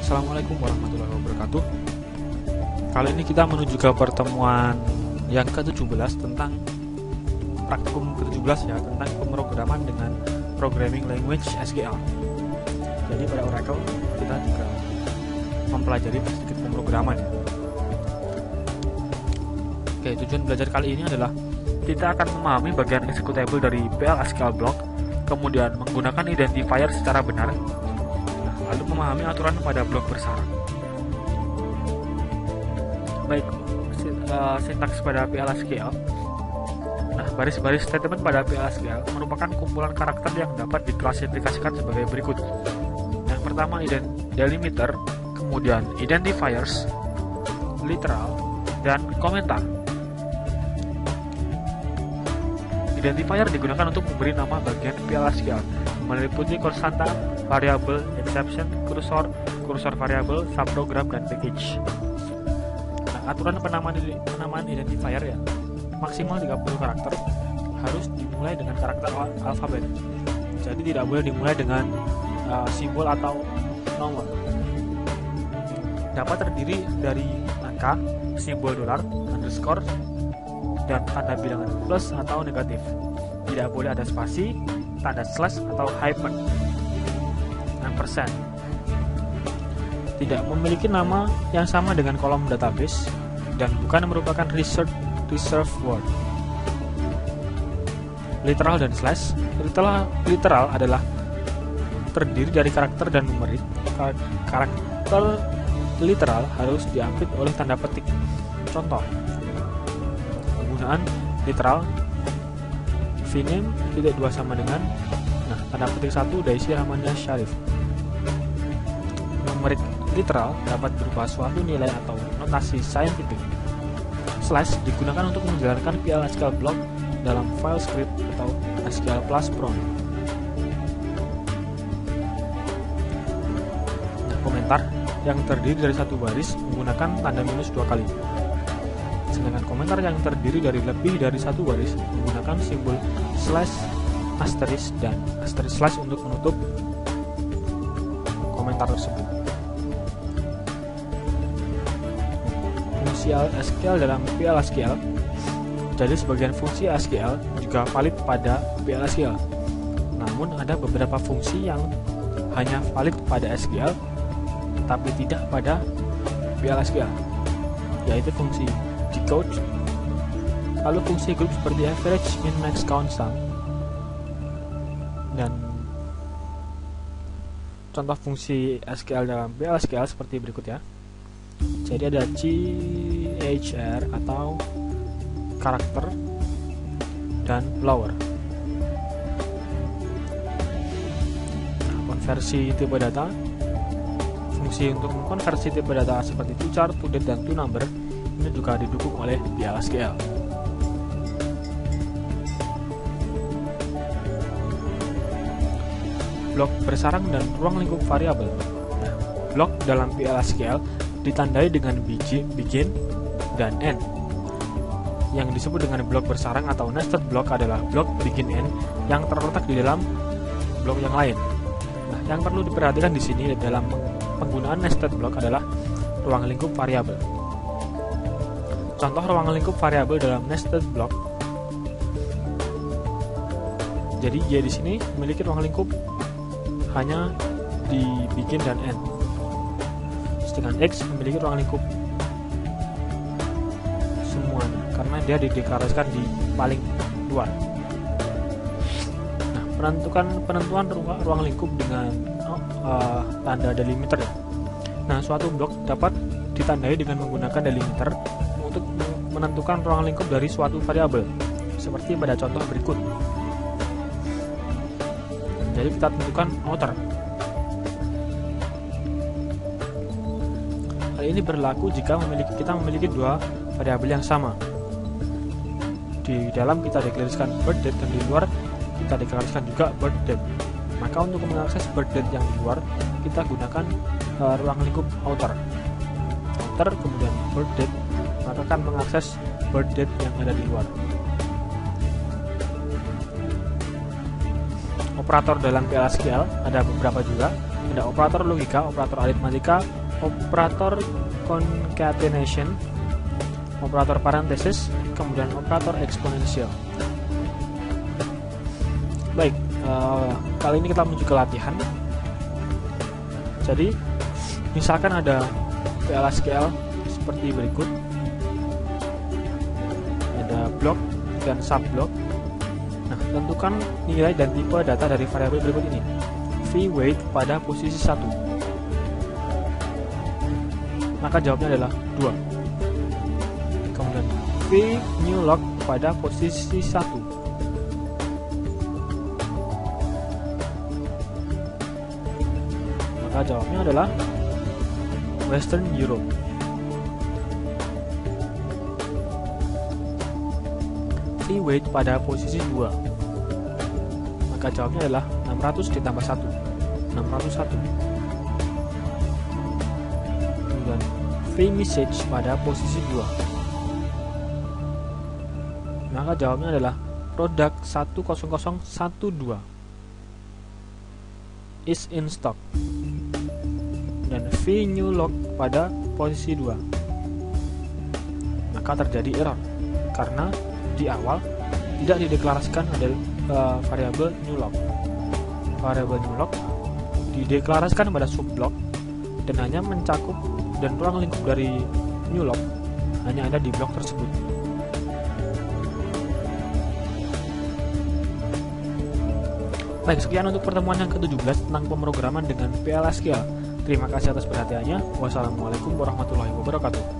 Assalamualaikum warahmatullahi wabarakatuh. Kali ini kita menuju ke pertemuan yang ke-17 tentang praktikum ke-17 ya, tentang pemrograman dengan programming language SQL. Jadi pada Oracle kita juga mempelajari sedikit pemrograman ya. Oke, tujuan belajar kali ini adalah kita akan memahami bagian executable dari PL SQL block, kemudian menggunakan identifier secara benar, lalu memahami aturan pada blok bersarang. Baik, sintaks pada PL SQL. Nah, baris-baris statement pada PL SQL merupakan kumpulan karakter yang dapat diklasifikasikan sebagai berikut. Yang pertama delimiter, kemudian identifiers, literal, dan komentar. Identifier digunakan untuk memberi nama bagian PL SQL, meliputi konstanta, variabel, exception, kursor variabel, subprogram, dan package. Nah, aturan penamaan identifier ya, maksimal 30 karakter, harus dimulai dengan karakter alfabet. Jadi tidak boleh dimulai dengan simbol atau nomor. Dapat terdiri dari angka, simbol dolar, underscore, dan tanda bilangan plus atau negatif. Tidak boleh ada spasi, tanda slash atau hyphen. 6%. Tidak memiliki nama yang sama dengan kolom database dan bukan merupakan reserve word. Literal dan slash. Literal adalah terdiri dari karakter dan numerik. Karakter literal harus diapit oleh tanda petik. Contoh penggunaan literal, vname tidak 2 sama dengan, nah tanda petik 1 Daisy Rahmania Syarif. Numerik literal dapat berupa suatu nilai atau notasi saintifik. Slash digunakan untuk menjalankan PL SQL block dalam file script atau SQL plus prompt. Nah, komentar yang terdiri dari satu baris menggunakan tanda minus 2 kali. Sedangkan komentar yang terdiri dari lebih dari satu baris menggunakan simbol slash, asterisk, dan asterisk slash untuk menutup komentar tersebut. Fungsi SQL dalam PL SQL. Jadi sebagian fungsi SQL juga valid pada PL SQL. Namun ada beberapa fungsi yang hanya valid pada SQL tapi tidak pada PL SQL, yaitu fungsi decode, lalu fungsi grup seperti average, min, max, count, sum, dan contoh fungsi SQL dalam PL SQL seperti berikut ya. Jadi ada chr atau karakter dan flower. Nah, konversi tipe data. Fungsi untuk mengkonversi tipe data seperti to chart, to date, dan to number ini juga didukung oleh PL SQL. Blok bersarang dan ruang lingkup variabel. Nah, blok dalam PL SQL ditandai dengan begin dan end. Yang disebut dengan blok bersarang atau nested block adalah blok begin end yang terletak di dalam blok yang lain. Nah, yang perlu diperhatikan di sini dalam penggunaan nested block adalah ruang lingkup variabel. Contoh ruang lingkup variabel dalam nested block. Jadi Y di sini memiliki ruang lingkup hanya di begin dan end. Sedangkan X memiliki ruang lingkup semuanya karena dia dideklarasikan di paling luar. Nah, penentuan ruang lingkup dengan tanda delimiter ya. Nah, suatu blok dapat ditandai dengan menggunakan delimiter untuk menentukan ruang lingkup dari suatu variabel, seperti pada contoh berikut. Jadi kita tentukan outer. Hal ini berlaku jika kita memiliki dua variabel yang sama. Di dalam kita deklarasikan birth date dan di luar kita deklarasikan juga birth date. Maka untuk mengakses birth date yang di luar kita gunakan ruang lingkup outer. Outer kemudian birth date, maka akan mengakses birth date yang ada di luar. Operator dalam PL SQL ada beberapa juga, ada operator logika, operator aritmatika, operator concatenation, operator parenthesis, kemudian operator eksponensial. Baik, kali ini kita menuju ke latihan. Jadi, misalkan ada PLSQL seperti berikut. Ada blok dan subblok. Nah, tentukan nilai dan tipe data dari variabel berikut ini. V-weight pada posisi 1. Maka jawabnya adalah 2. Kemudian V-newlog pada posisi 1. Maka jawabnya adalah Western Europe. V-weight pada posisi 2. Maka jawabnya adalah 600 ditambah 1. 601. Kemudian V-message pada posisi 2. Maka jawabnya adalah produk 10012 is in stock. Dan V-newlog pada posisi 2. Maka terjadi error karena di awal tidak dideklarasikan ada variabel newlog. Variabel newlog dideklarasikan pada subblok dan hanya mencakup, dan ruang lingkup dari newlog hanya ada di blok tersebut. Baik, sekian untuk pertemuan yang ke-17 tentang pemrograman dengan PLSQL. Terima kasih atas perhatiannya. Wassalamualaikum warahmatullahi wabarakatuh.